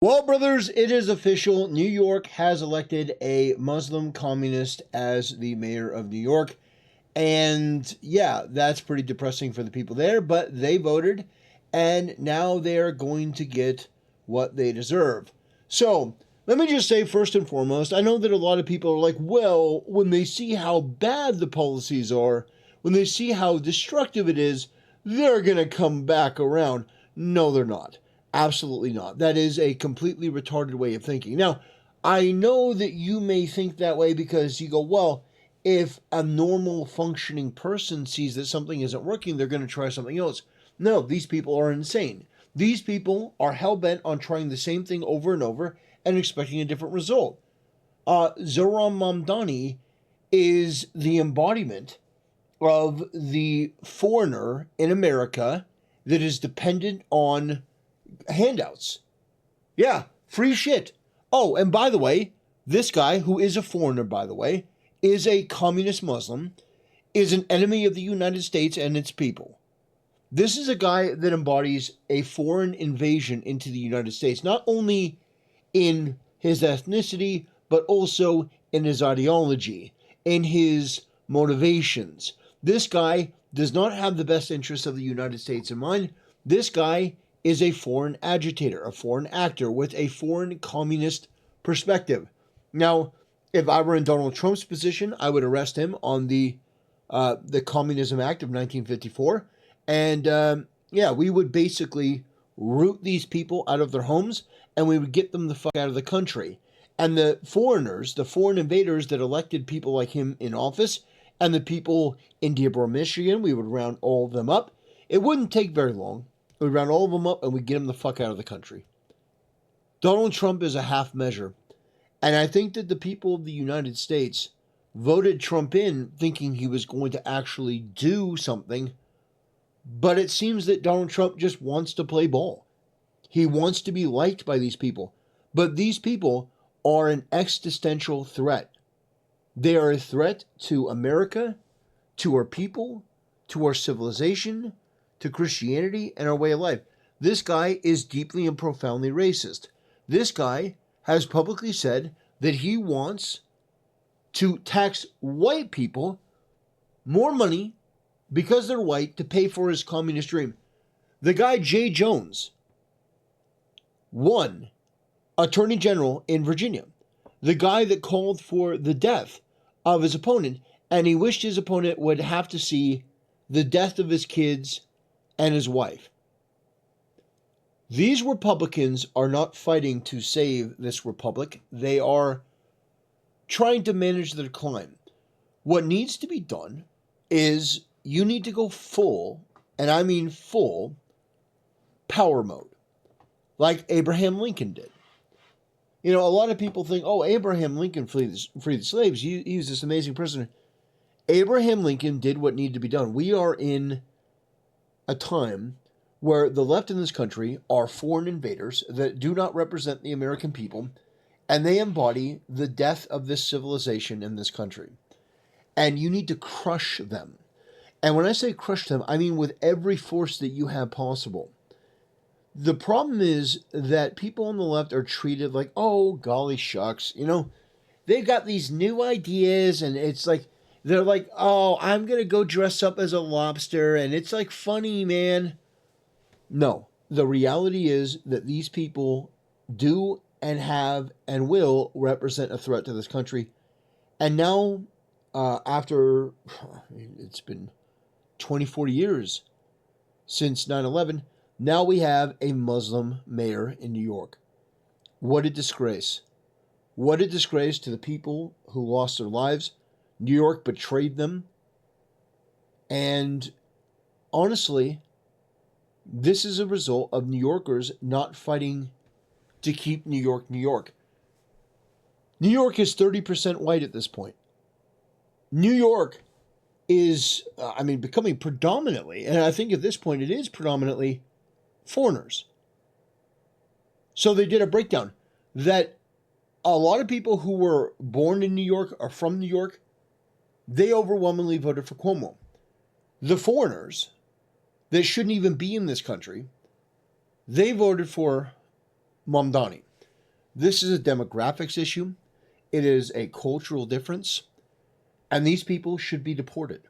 Well, brothers, it is official. New York has elected a Muslim communist as the mayor of New York. And yeah, that's pretty depressing for the people there, but they voted, and now they're going to get what they deserve. So, let me just say first and foremost, I know that a lot of people are like, well, when they see how bad the policies are, when they see how destructive it is, they're going to come back around. No, they're not. Absolutely not. That is a completely retarded way of thinking. Now, I know that you may think that way because you go, well, if a normal functioning person sees that something isn't working, they're going to try something else. No, these people are insane. These people are hell-bent on trying the same thing over and over and expecting a different result. Zohran Mamdani is the embodiment of the foreigner in America that is dependent on handouts. Yeah, free shit. Oh, and by the way, this guy, who is a foreigner, by the way, is a communist Muslim, is an enemy of the United States and its people. This is a guy that embodies a foreign invasion into the United States, not only in his ethnicity, but also in his ideology, in his motivations. This guy does not have the best interests of the United States in mind. This guy is a foreign agitator, a foreign actor with a foreign communist perspective. Now, if I were in Donald Trump's position, I would arrest him on the Communism Act of 1954. And we would basically root these people out of their homes, and we would get them the fuck out of the country. And the foreigners, the foreign invaders that elected people like him in office, and the people in Dearborn, Michigan, we would round all of them up. It wouldn't take very long. We'd round all of them up, and we'd get them the fuck out of the country. Donald Trump is a half measure. And I think that the people of the United States voted Trump in thinking he was going to actually do something. But it seems that Donald Trump just wants to play ball. He wants to be liked by these people. But these people are an existential threat. They are a threat to America, to our people, to our civilization, to Christianity, and our way of life. This guy is deeply and profoundly racist. This guy has publicly said that he wants to tax white people more money because they're white to pay for his communist dream. The guy Jay Jones won Attorney General in Virginia. The guy that called for the death of his opponent, and he wished his opponent would have to see the death of his kids and his wife. These Republicans are not fighting to save this republic. They are trying to manage the decline. What needs to be done is you need to go full, and I mean full, power mode, like Abraham Lincoln did. You know, a lot of people think, oh, Abraham Lincoln freed the slaves. He was this amazing person. Abraham Lincoln did what needed to be done. We are in a time where the left in this country are foreign invaders that do not represent the American people, and they embody the death of this civilization in this country. And you need to crush them. And when I say crush them, I mean with every force that you have possible. The problem is that people on the left are treated like, oh, golly shucks, you know, they've got these new ideas, and it's like, they're like, oh, I'm going to go dress up as a lobster, and it's like funny, man. No, the reality is that these people do and have and will represent a threat to this country. And now, after, it's been 40 years since 9/11, now we have a Muslim mayor in New York. What a disgrace. What a disgrace to the people who lost their lives. New York betrayed them. And honestly, this is a result of New Yorkers not fighting to keep New York, New York. New York is 30% white at this point. New York is, becoming predominantly, and I think at this point it is predominantly foreigners. So they did a breakdown that a lot of people who were born in New York or from New York, they overwhelmingly voted for Cuomo. The foreigners that shouldn't even be in this country, they voted for Mamdani. This is a demographics issue. It is a cultural difference. And these people should be deported.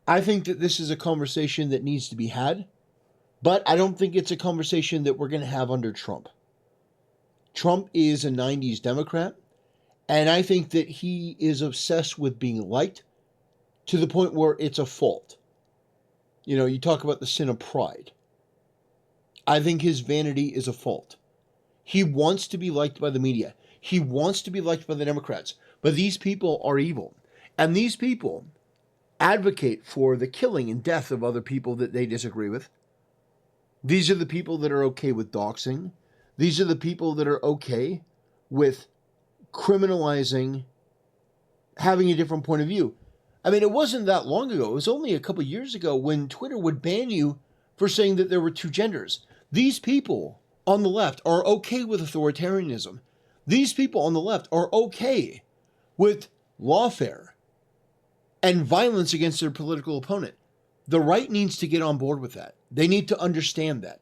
I think that this is a conversation that needs to be had, but I don't think it's a conversation that we're going to have under Trump. Trump is a 90s Democrat, and I think that he is obsessed with being liked to the point where it's a fault. You know, you talk about the sin of pride. I think his vanity is a fault. He wants to be liked by the media. He wants to be liked by the Democrats. But these people are evil. And these people advocate for the killing and death of other people that they disagree with. These are the people that are okay with doxing. These are the people that are okay with criminalizing having a different point of view. I mean, it wasn't that long ago. It was only a couple years ago when Twitter would ban you for saying that there were two genders. These people on the left are okay with authoritarianism. These people on the left are okay with lawfare and violence against their political opponent. The right needs to get on board with that. They need to understand that.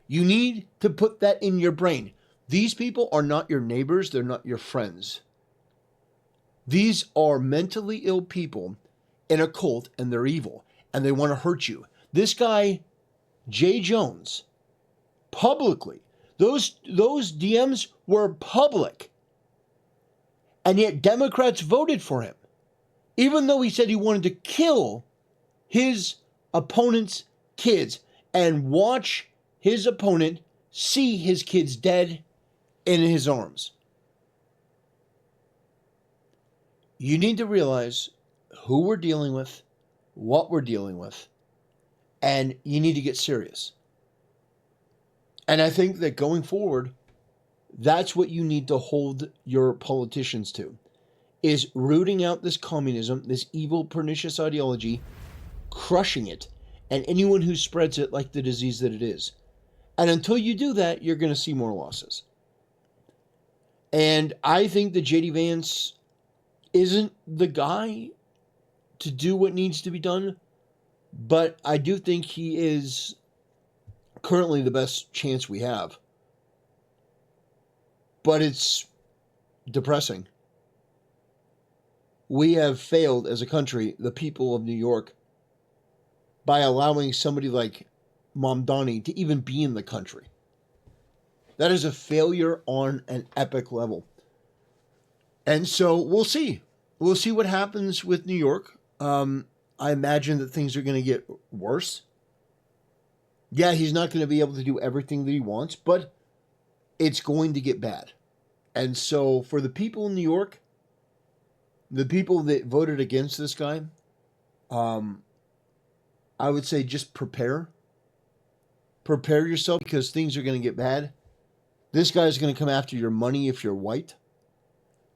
You need to put that in your brain. These people are not your neighbors. They're not your friends. These are mentally ill people in a cult, and they're evil, and they want to hurt you. This guy, Jay Jones, publicly, those DMs were public, and yet Democrats voted for him, even though he said he wanted to kill his opponent's kids and watch his opponent see his kids dead in his arms. You need to realize who we're dealing with, what we're dealing with, and you need to get serious. And I think that going forward, that's what you need to hold your politicians to, is rooting out this communism, this evil, pernicious ideology, crushing it, and anyone who spreads it like the disease that it is. And until you do that, you're going to see more losses. And I think that J.D. Vance isn't the guy to do what needs to be done, but I do think he is currently the best chance we have. But it's depressing. We have failed as a country, the people of New York, by allowing somebody like Mamdani to even be in the country. That is a failure on an epic level. And so we'll see. We'll see what happens with New York. I imagine that things are going to get worse. Yeah, he's not going to be able to do everything that he wants, but it's going to get bad. And so for the people in New York, the people that voted against this guy, I would say just prepare. Prepare yourself because things are going to get bad. This guy is going to come after your money if you're white.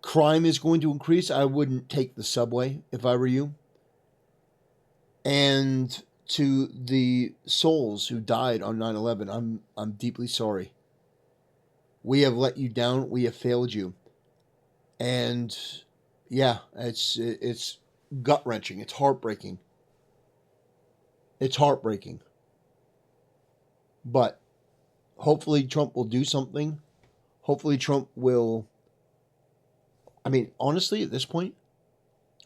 Crime is going to increase. I wouldn't take the subway if I were you. And to the souls who died on 9/11, I'm deeply sorry. We have let you down. We have failed you. And yeah, it's gut-wrenching. It's heartbreaking. It's heartbreaking. But hopefully Trump will do something. Hopefully Trump will... I mean, honestly, at this point,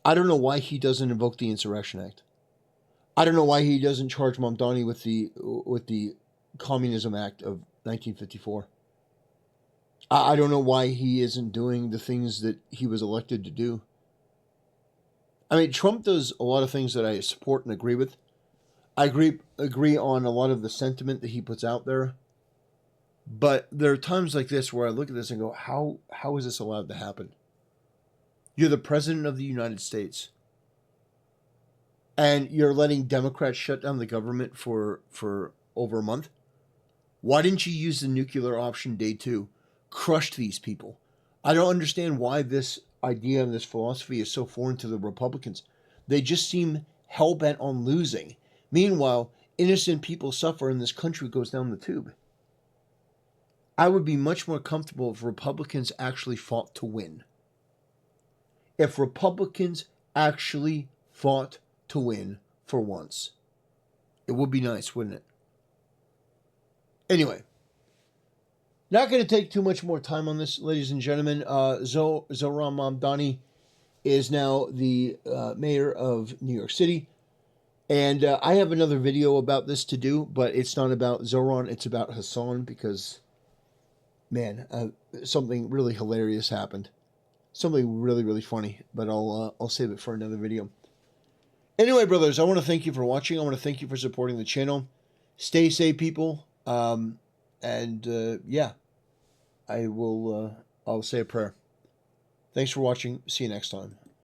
I don't know why he doesn't invoke the Insurrection Act. I don't know why he doesn't charge Mamdani with the Communism Act of 1954. I don't know why he isn't doing the things that he was elected to do. I mean, Trump does a lot of things that I support and agree with. I agree on a lot of the sentiment that he puts out there. But there are times like this where I look at this and go, how is this allowed to happen? You're the president of the United States. And you're letting Democrats shut down the government for over a month? Why didn't you use the nuclear option day two? Crush these people. I don't understand why this idea and this philosophy is so foreign to the Republicans. They just seem hell-bent on losing. Meanwhile, innocent people suffer and this country goes down the tube. I would be much more comfortable if Republicans actually fought to win. If Republicans actually fought to win for once. It would be nice, wouldn't it? Anyway, Not going to take too much more time on this, ladies and gentlemen. Zohran Mamdani is now the mayor of New York City. And I have another video about this to do, but it's not about Zohran, it's about Hassan, because, man, something really hilarious happened. Something really, really funny, but I'll save it for another video. Anyway, brothers, I want to thank you for watching. I want to thank you for supporting the channel. Stay safe, people. Yeah, I'll say a prayer. Thanks for watching. See you next time.